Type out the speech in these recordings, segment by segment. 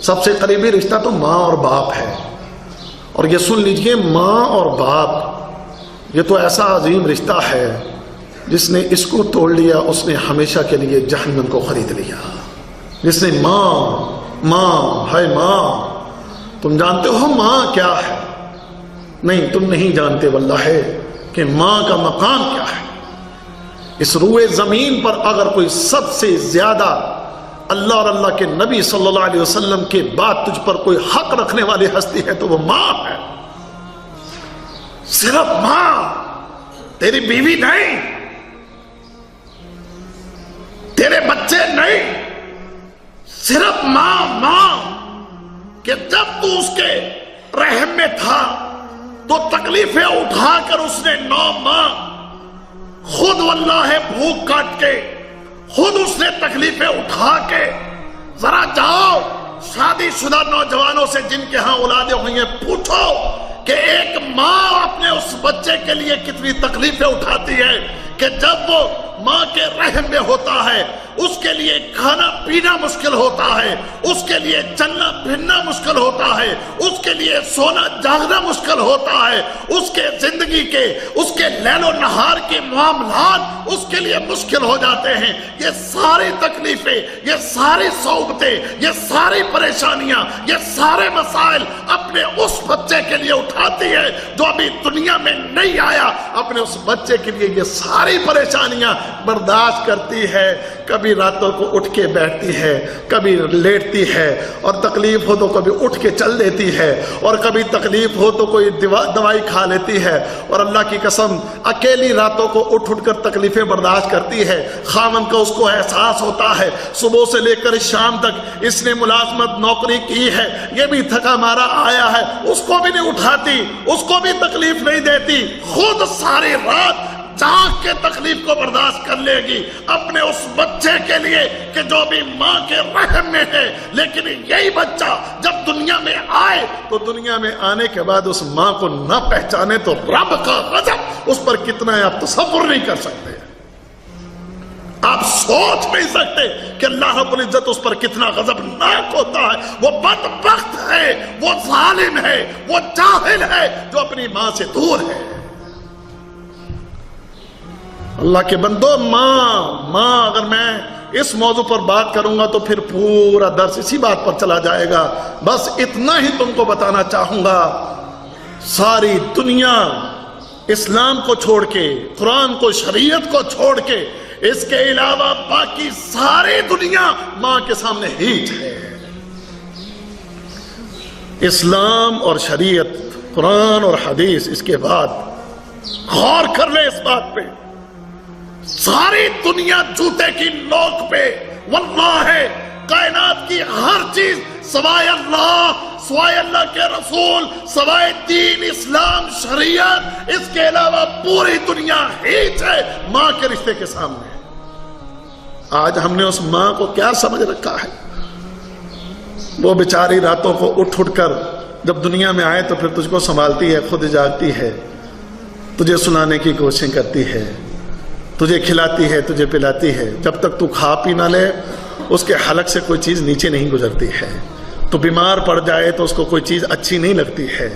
سب سے قریبی رشتہ تو ماں اور باپ ہے، اور یہ سن لیجئے، ماں اور باپ یہ تو ایسا عظیم رشتہ ہے، جس نے اس کو توڑ لیا اس نے ہمیشہ کے لیے جہنم کو خرید لیا۔ جس نے ماں ہے، ماں تم جانتے ہو ماں کیا ہے؟ نہیں، تم نہیں جانتے واللہ کہ ماں کا مقام کیا ہے۔ اس روئے زمین پر اگر کوئی سب سے زیادہ اللہ اور اللہ کے نبی صلی اللہ علیہ وسلم کے بعد تجھ پر کوئی حق رکھنے والی ہستی ہے تو وہ ماں ہے، صرف ماں، تیری بیوی نہیں، تیرے بچے نہیں، صرف ماں کہ جب تو اس کے رحم میں تھا تو تکلیفیں اٹھا کر اس نے 9 ماہ خود واللہ بھوک کاٹ کے خود اس نے تکلیفیں اٹھا کے، ذرا جاؤ شادی شدہ نوجوانوں سے جن کے ہاں اولادیں ہوئی ہیں پوچھو کہ ایک ماں اپنے اس بچے کے لیے کتنی تکلیفیں اٹھاتی ہے کہ جب وہ ماں کے رحم میں ہوتا ہے اس کے لیے کھانا پینا مشکل ہوتا ہے، اس کے لیے چلنا پھرنا مشکل ہوتا ہے، اس کے لیے سونا جاگنا مشکل ہوتا ہے، اس کے زندگی کے اس کے لیل و نہار کے معاملات اس کے لیے مشکل ہو جاتے ہیں۔ یہ ساری تکلیفیں، یہ ساری صعوبتیں، یہ ساری پریشانیاں، یہ سارے مسائل اپنے اس بچے کے لیے اٹھاتی ہے جو ابھی دنیا میں نہیں آیا، اپنے اس بچے کے لیے یہ ساری پریشانیاں برداشت کرتی ہے۔ کبھی راتوں کو اٹھ کے بیٹھتی ہے، کبھی لیٹتی ہے، اور تکلیف ہو تو کبھی اٹھ کے چل دیتی ہے، اور کبھی تکلیف ہو تو کوئی دوائی کھا لیتی ہے، اور اللہ کی قسم اکیلی راتوں کو اٹھ کر تکلیفیں برداشت کرتی ہے۔ خاوند کا اس کو احساس ہوتا ہے، صبح سے لے کر شام تک اس نے ملازمت نوکری کی ہے، یہ بھی تھکا مارا آیا ہے، اس کو بھی نہیں اٹھاتی، اس کو بھی تکلیف نہیں دیتی، خود ساری رات جاگ کے تکلیف کو برداشت کر لے گی اپنے اس بچے کے لیے کہ جو بھی ماں کے رحم میں ہے۔ لیکن یہی بچہ جب دنیا میں آئے تو دنیا میں آنے کے بعد اس ماں کو نہ پہچانے تو رب کا غضب اس پر کتنا ہے آپ تصور نہیں کر سکتے، آپ سوچ نہیں سکتے کہ اللہ رب العزت اس پر کتنا غضبناک ہوتا ہے۔ وہ بدبخت ہے، وہ ظالم ہے، وہ جاہل ہے جو اپنی ماں سے دور ہے۔ اللہ کے بندو، ماں اگر میں اس موضوع پر بات کروں گا تو پھر پورا درس اسی بات پر چلا جائے گا۔ بس اتنا ہی تم کو بتانا چاہوں گا، ساری دنیا اسلام کو چھوڑ کے، قرآن کو، شریعت کو چھوڑ کے، اس کے علاوہ باقی ساری دنیا ماں کے سامنے ہیٹ ہے۔ اسلام اور شریعت، قرآن اور حدیث، اس کے بعد غور کر لیں اس بات پہ، ساری دنیا جوتے کی نوک پہ واللہ ہے، کائنات کی ہر چیز سوائے اللہ کے رسول، سوائے دین اسلام شریعت، اس کے علاوہ پوری دنیا ہیچ ہے ماں کے رشتے کے سامنے۔ آج ہم نے اس ماں کو کیا سمجھ رکھا ہے؟ وہ بیچاری راتوں کو اٹھ کر جب دنیا میں آئے تو پھر تجھ کو سنبھالتی ہے، خود جاگتی ہے، تجھے سلانے کی کوشش کرتی ہے، تجھے کھلاتی ہے، تجھے پلاتی ہے، جب تک تو کھا پی نہ لے اس کے حلق سے کوئی چیز نیچے نہیں گزرتی ہے۔ تو بیمار پڑ جائے تو اس کو کوئی چیز اچھی نہیں لگتی ہے،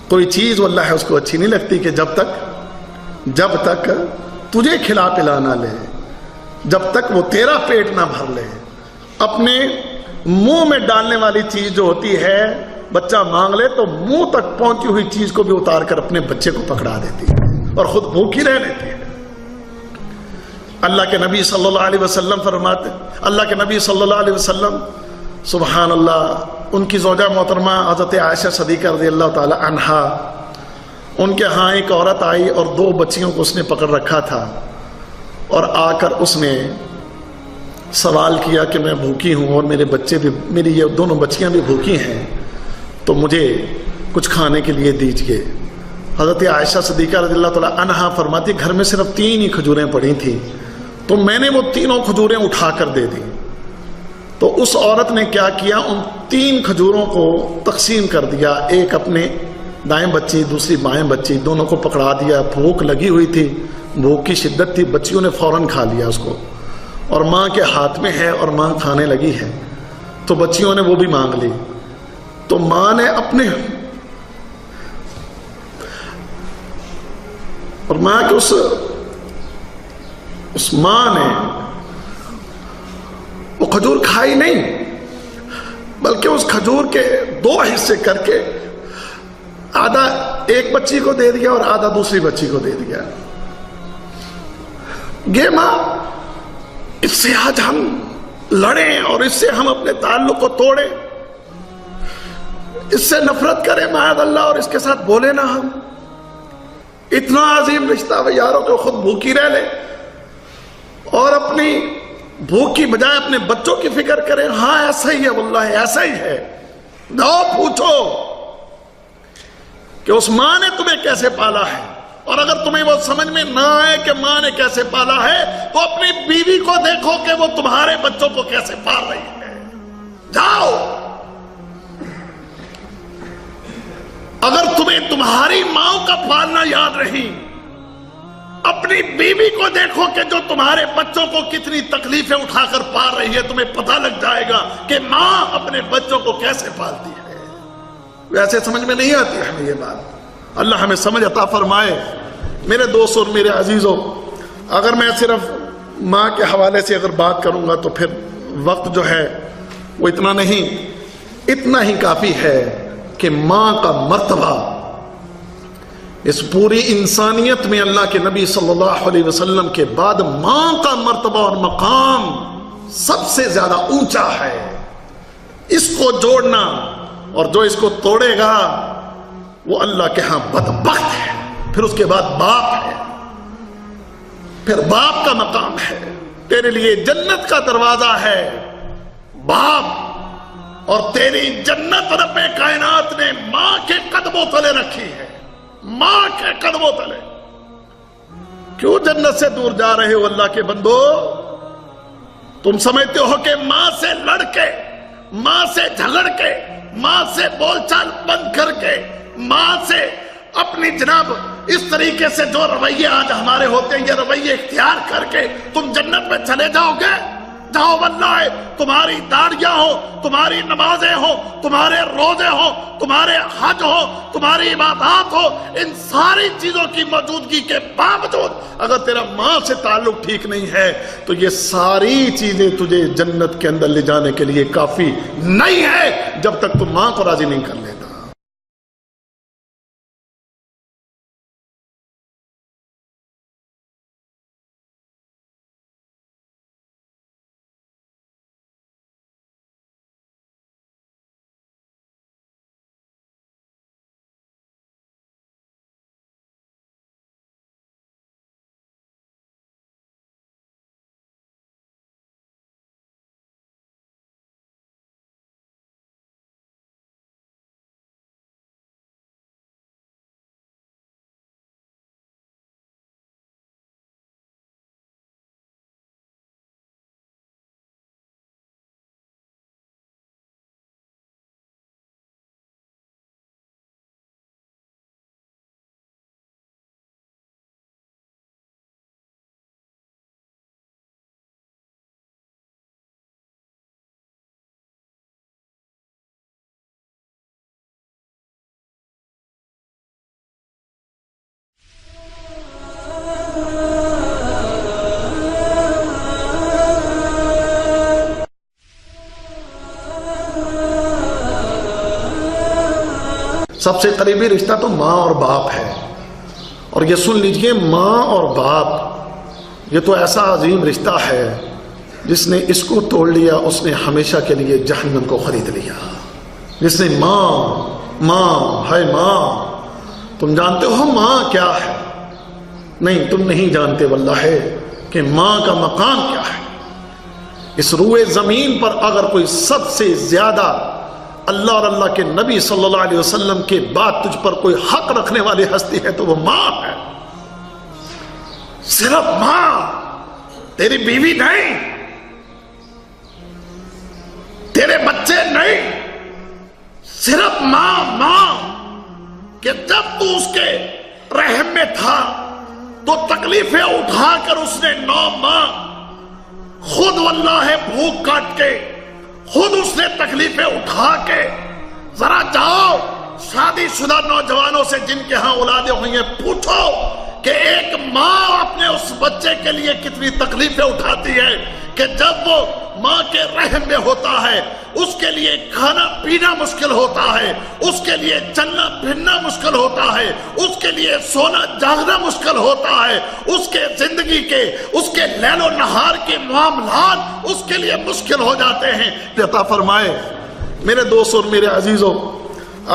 کوئی چیز واللہ اس کو اچھی نہیں لگتی کہ جب تک تجھے کھلا پلا نہ لے، جب تک وہ تیرا پیٹ نہ بھر لے۔ اپنے منہ میں ڈالنے والی چیز جو ہوتی ہے، بچہ مانگ لے تو منہ تک پہنچی ہوئی چیز کو بھی اتار کر اپنے بچے کو پکڑا دیتی ہے اور خود بھوکی رہ لیتی ہے۔ اللہ کے نبی صلی اللہ علیہ وسلم فرماتے، اللہ کے نبی صلی اللہ علیہ وسلم، سبحان اللہ، ان کی زوجہ محترمہ حضرت عائشہ صدیقہ رضی اللہ تعالی عنہا، ان کے ہاں ایک عورت آئی اور 2 بچیوں کو اس نے پکڑ رکھا تھا، اور آ کر اس نے سوال کیا کہ میں بھوکی ہوں اور میرے بچے بھی، میری یہ 2 بچیاں بھی بھوکی ہیں، تو مجھے کچھ کھانے کے لیے دیجیے۔ حضرت عائشہ صدیقہ رضی اللہ تعالی عنہا فرماتی گھر میں صرف 3 ہی کھجوریں پڑی تھیں، تو میں نے وہ 3 کھجوریں اٹھا کر دے دی۔ تو اس عورت نے کیا کیا، ان 3 کھجوروں کو تقسیم کر دیا، ایک اپنے دائیں بچی، دوسری بائیں بچی، دونوں کو پکڑا دیا۔ بھوک لگی ہوئی تھی، بھوک کی شدت تھی، بچیوں نے فوراً کھا لیا اس کو، اور ماں کے ہاتھ میں ہے اور ماں کھانے لگی ہے۔ تو بچیوں نے وہ بھی مانگ لی. تو ماں نے اپنے اور ماں کہ اس ماں نے وہ کھجور کھائی نہیں، بلکہ اس کھجور کے 2 حصے کر کے آدھا ایک بچی کو دے دیا اور آدھا دوسری بچی کو دے دیا. یہ ماں، اس سے آج ہم لڑیں اور اس سے ہم اپنے تعلق کو توڑیں، اس سے نفرت کریں معاذ اللہ اور اس کے ساتھ بولے نہ ہم. اتنا عظیم رشتہ وہ یاروں کو خود بھوکی رہ لے اور اپنی بھوک کی بجائے اپنے بچوں کی فکر کریں. ہاں ایسا ہی ہے، واللہ ایسا ہی ہے. جاؤ پوچھو کہ اس ماں نے تمہیں کیسے پالا ہے، اور اگر تمہیں وہ سمجھ میں نہ آئے کہ ماں نے کیسے پالا ہے تو اپنی بیوی کو دیکھو کہ وہ تمہارے بچوں کو کیسے پال رہی ہے. جاؤ. اگر تمہیں تمہاری ماں کا پالنا یاد رہی، اپنی بیوی کو دیکھو کہ جو تمہارے بچوں کو کتنی تکلیفیں اٹھا کر پال رہی ہے. تمہیں پتہ لگ جائے گا کہ ماں اپنے بچوں کو کیسے پالتی ہے. ویسے سمجھ میں نہیں آتی ہمیں یہ بات. اللہ ہمیں سمجھ عطا فرمائے. میرے دوست اور میرے عزیزوں، اگر میں صرف ماں کے حوالے سے اگر بات کروں گا تو پھر وقت جو ہے وہ اتنا نہیں، اتنا ہی کافی ہے کہ ماں کا مرتبہ اس پوری انسانیت میں اللہ کے نبی صلی اللہ علیہ وسلم کے بعد ماں کا مرتبہ اور مقام سب سے زیادہ اونچا ہے. اس کو جوڑنا اور جو اس کو توڑے گا وہ اللہ کے ہاں بدبخت ہے. پھر اس کے بعد باپ ہے، پھر باپ کا مقام ہے. تیرے لیے جنت کا دروازہ ہے باپ، اور تیری جنت رب کائنات نے ماں کے قدموں تلے رکھی ہے. ماں کے قدموں تلے. کیوں جنت سے دور جا رہے ہو اللہ کے بندو؟ تم سمجھتے ہو کہ ماں سے لڑ کے، ماں سے جھگڑ کے، ماں سے بول چال بند کر کے، ماں سے اپنی جناب اس طریقے سے جو رویے آج ہمارے ہوتے ہیں یہ رویے اختیار کر کے تم جنت میں چلے جاؤ گے؟ جاؤ. واللہ تمہاری داڑیاں ہو، تمہاری نمازیں ہو، تمہارے روزے ہو، تمہارے حج ہو، تمہاری عبادات ہو، ان ساری چیزوں کی موجودگی کے باوجود اگر تیرا ماں سے تعلق ٹھیک نہیں ہے تو یہ ساری چیزیں تجھے جنت کے اندر لے جانے کے لیے کافی نہیں ہے جب تک تم ماں کو راضی نہیں کر لیتا. سب سے قریبی رشتہ تو ماں اور باپ ہے. اور یہ سن لیجئے، ماں اور باپ یہ تو ایسا عظیم رشتہ ہے جس نے اس کو توڑ لیا اس نے ہمیشہ کے لیے جہنم کو خرید لیا. جس نے ماں ہے ماں. تم جانتے ہو ماں کیا ہے؟ نہیں، تم نہیں جانتے واللہ کہ ماں کا مقام کیا ہے. اس روئے زمین پر اگر کوئی سب سے زیادہ اللہ اور اللہ کے نبی صلی اللہ علیہ وسلم کے بعد تجھ پر کوئی حق رکھنے والی ہستی ہے تو وہ ماں ہے. صرف ماں، تیری بیوی نہیں، تیرے بچے نہیں، صرف ماں کہ جب تو اس کے رحم میں تھا تو تکلیفیں اٹھا کر اس نے 9 ماہ خود واللہ بھوک کاٹ کے خود اس نے تکلیفیں اٹھا کے ذرا جاؤ شادی شدہ نوجوانوں سے جن کے ہاں اولادیں ہوئی ہیں پوچھو کہ ایک ماں اپنے اس بچے کے لیے کتنی تکلیفیں اٹھاتی ہے کہ جب وہ ماں کے رحم میں ہوتا ہے اس کے لیے کھانا پینا مشکل ہوتا ہے، اس کے لیے چلنا پھرنا مشکل ہوتا ہے، اس کے لیے سونا جاگنا مشکل ہوتا ہے، اس کے زندگی کے اس کے لیل و نہار کے معاملات اس کے لیے مشکل ہو جاتے ہیں۔ عطا فرمائے میرے دوست اور میرے عزیزوں،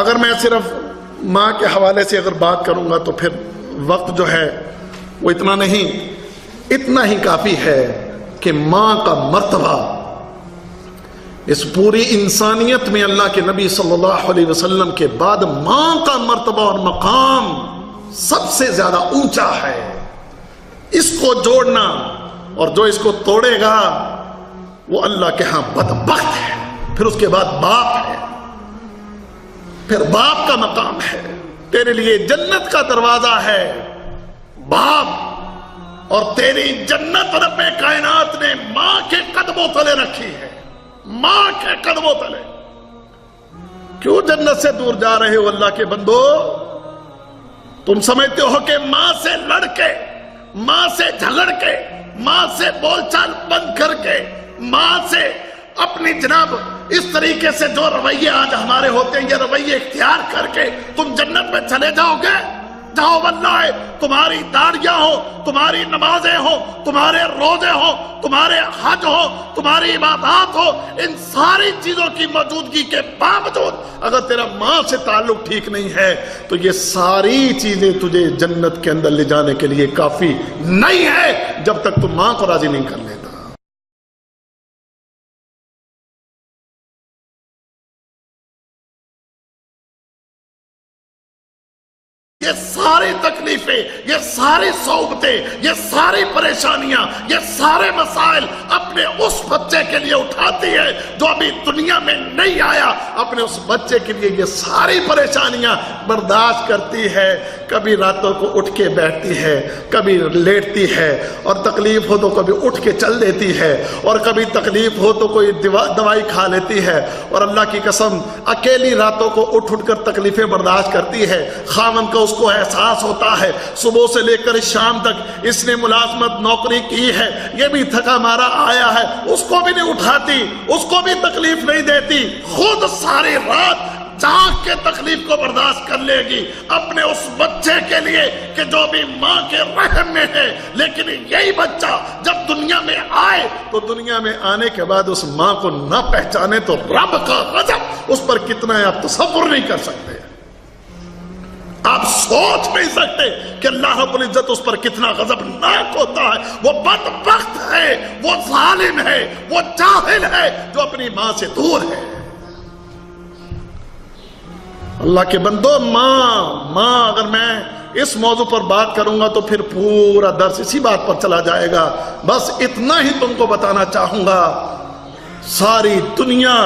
اگر میں صرف ماں کے حوالے سے اگر بات کروں گا تو پھر وقت جو ہے وہ اتنا نہیں، اتنا ہی کافی ہے کہ ماں کا مرتبہ اس پوری انسانیت میں اللہ کے نبی صلی اللہ علیہ وسلم کے بعد ماں کا مرتبہ اور مقام سب سے زیادہ اونچا ہے۔ اس کو جوڑنا اور جو اس کو توڑے گا وہ اللہ کے ہاں بدبخت ہے۔ پھر اس کے بعد باپ ہے، پھر باپ کا مقام ہے، تیرے لیے جنت کا دروازہ ہے باپ، اور تیری جنت رب کائنات نے ماں کے قدموں تلے رکھی ہے، ماں کے قدموں تلے۔ کیوں جنت سے دور جا رہے ہو اللہ کے بندو؟ تم سمجھتے ہو کہ ماں سے لڑ کے، ماں سے جھگڑ کے، ماں سے بول چال بند کر کے، ماں سے اپنی جناب اس طریقے سے جو رویے آج ہمارے ہوتے ہیں یہ رویے اختیار کر کے تم جنت میں چلے جاؤ گے؟ جاؤ واللہ تمہاری داڑیاں ہو، تمہاری نمازیں ہو، تمہارے روزے ہو، تمہارے حج ہو، تمہاری عبادات ہو، ان ساری چیزوں کی موجودگی کے باوجود اگر تیرا ماں سے تعلق ٹھیک نہیں ہے تو یہ ساری چیزیں تجھے جنت کے اندر لے جانے کے لیے کافی نہیں ہے جب تک تم ماں کو راضی نہیں کر لیتا۔ یہ ساری تکلیفیں، یہ ساری صعوبتیں، یہ ساری پریشانیاں، یہ سارے مسائل اپنے اس بچے کے لیے اٹھاتی ہے جو ابھی دنیا میں نہیں آیا، اپنے اس بچے کے لیے یہ ساری پریشانیاں برداشت کرتی ہے۔ کبھی راتوں کو اٹھ کے بیٹھتی ہے، کبھی لیٹتی ہے، اور تکلیف ہو تو کبھی اٹھ کے چل دیتی ہے، اور کبھی تکلیف ہو تو کوئی دوائی کھا لیتی ہے، اور اللہ کی قسم اکیلی راتوں کو اٹھ اٹھ کر تکلیفیں برداشت کرتی ہے۔ خاوند کا اس کو احساس ہوتا ہے صبح سے لے کر شام تک اس نے ملازمت نوکری کی ہے، یہ بھی تھکا مارا آیا ہے، اس کو بھی نہیں اٹھاتی، اس کو بھی تکلیف نہیں دیتی، خود ساری رات جاگ کے تکلیف کو برداشت کر لے گی اپنے اس بچے کے لیے کہ جو بھی ماں کے رحم میں ہے۔ لیکن یہی بچہ جب دنیا میں آئے تو دنیا میں آنے کے بعد اس ماں کو نہ پہچانے تو رب کا غضب اس پر کتنا ہے آپ تصور نہیں کر سکتے، آپ سوچ نہیں سکتے کہ اللہ رب العزت اس پر کتنا غضبناک ہوتا ہے۔ وہ بدبخت ہے، وہ ظالم ہے، وہ جاہل ہے جو اپنی ماں سے دور ہے۔ اللہ کے بندو، ماں اگر میں اس موضوع پر بات کروں گا تو پھر پورا درس اسی بات پر چلا جائے گا۔ بس اتنا ہی تم کو بتانا چاہوں گا، ساری دنیا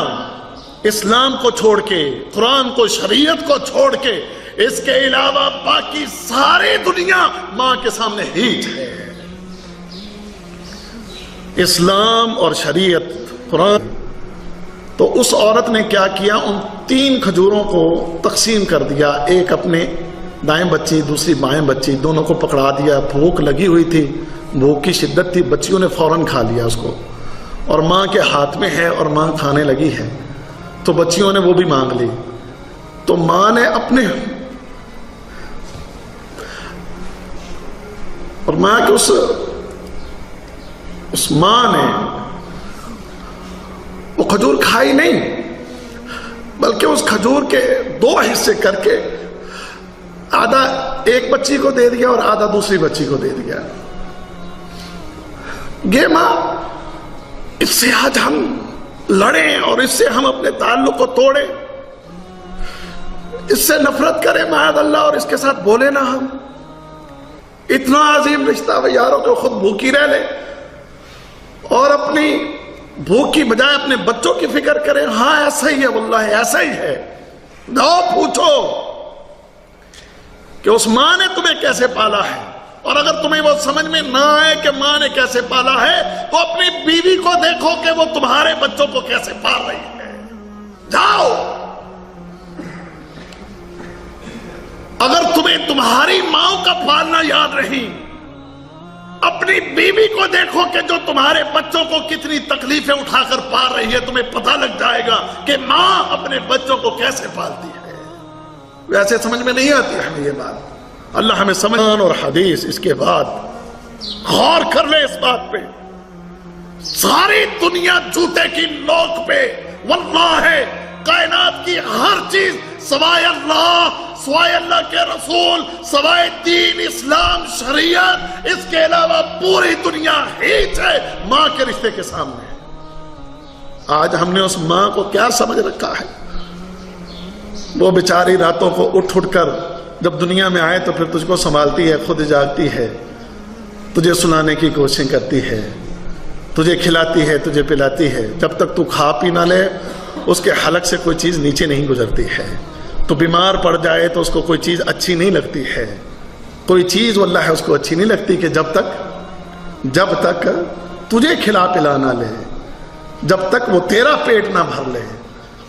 اسلام کو چھوڑ کے، قرآن کو، شریعت کو چھوڑ کے، اس کے علاوہ باقی ساری دنیا ماں کے سامنے ہیٹ ہے۔ اسلام اور شریعت، قرآن۔ تو اس عورت نے کیا کیا، ان 3 کھجوروں کو تقسیم کر دیا، ایک اپنے دائیں بچی، دوسری بائیں بچی، دونوں کو پکڑا دیا۔ بھوک لگی ہوئی تھی، بھوک کی شدت تھی، بچیوں نے فوراً کھا لیا اس کو، اور ماں کے ہاتھ میں ہے اور ماں کھانے لگی ہے تو بچیوں نے وہ بھی مانگ لی۔ تو ماں نے اپنے اور ماں کے اس ماں نے وہ کھجور کھائی نہیں، بلکہ اس کھجور کے 2 حصے کر کے آدھا ایک بچی کو دے دیا اور آدھا دوسری بچی کو دے دیا۔ یہ ماں، اس سے آج ہم لڑیں اور اس سے ہم اپنے تعلق کو توڑیں، اس سے نفرت کریں معاذ اللہ، اور اس کے ساتھ بولے نہ ہم۔ اتنا عظیم رشتہ وہ یاروں کو خود بھوکی رہ لے اور اپنی بھوک کی بجائے اپنے بچوں کی فکر کریں۔ ہاں ایسا ہی ہے، واللہ ایسا ہی ہے۔ جاؤ پوچھو کہ اس ماں نے تمہیں کیسے پالا ہے، اور اگر تمہیں وہ سمجھ میں نہ آئے کہ ماں نے کیسے پالا ہے تو اپنی بیوی کو دیکھو کہ وہ تمہارے بچوں کو کیسے پال رہی ہے. جاؤ. اگر تمہیں تمہاری ماں کا پالنا یاد نہیں، اپنی بیوی کو دیکھو کہ جو تمہارے بچوں کو کتنی تکلیفیں اٹھا کر پال رہی ہے، تمہیں پتہ لگ جائے گا کہ ماں اپنے بچوں کو کیسے پالتی ہے. ویسے سمجھ میں نہیں آتی ہمیں یہ بات. اللہ ہمیں سمجھ اور حدیث اس کے بعد غور کر لے اس بات پہ. ساری دنیا جوتے کی نوک پہ، واللہ ہے کائنات کی ہر چیز سوائے اللہ، سوائے اللہ کے رسول، سوائے دین اسلام شریعت، اس کے علاوہ پوری دنیا ہیچ ہے ماں کے رشتے کے سامنے. آج ہم نے اس ماں کو کیا سمجھ رکھا ہے؟ وہ بیچاری راتوں کو اٹھ کر جب دنیا میں آئے تو پھر تجھ کو سنبھالتی ہے، خود جاگتی ہے، تجھے سلانے کی کوشش کرتی ہے، تجھے کھلاتی ہے، تجھے پلاتی ہے. جب تک تو کھا پی نہ لے اس کے حلق سے کوئی چیز نیچے نہیں گزرتی ہے. تو بیمار پڑ جائے تو اس کو کوئی چیز اچھی نہیں لگتی ہے. کوئی چیز واللہ اس کو اچھی نہیں لگتی کہ جب تک تجھے کھلا پلا نہ لے، جب تک وہ تیرا پیٹ نہ بھر لے.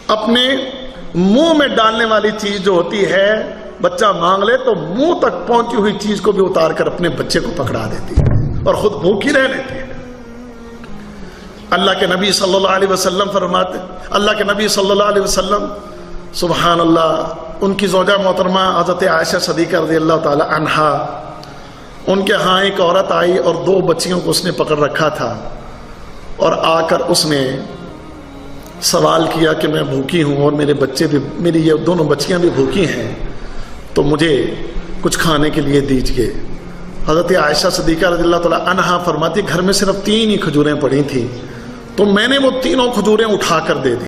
اپنے منہ میں ڈالنے والی چیز جو ہوتی ہے، بچہ مانگ لے تو منہ تک پہنچی ہوئی چیز کو بھی اتار کر اپنے بچے کو پکڑا دیتی ہے اور خود بھوکی رہ لیتی ہے. اللہ کے نبی صلی اللہ علیہ وسلم فرماتے، اللہ کے نبی صلی اللہ علیہ وسلم سبحان اللہ، ان کی زوجہ محترمہ حضرت عائشہ صدیقہ رضی اللہ تعالی عنہا، ان کے ہاں ایک عورت آئی اور 2 بچیوں کو اس نے پکڑ رکھا تھا اور آ کر اس نے سوال کیا کہ میں بھوکی ہوں اور میرے بچے بھی، میری یہ 2 بچیاں بھی بھوکی ہیں، تو مجھے کچھ کھانے کے لیے دیجیے. حضرت عائشہ صدیقہ رضی اللہ تعالی عنہا فرماتی گھر میں صرف 3 ہی کھجوریں پڑی تھیں تو میں نے وہ 3 کھجوریں اٹھا کر دے دی.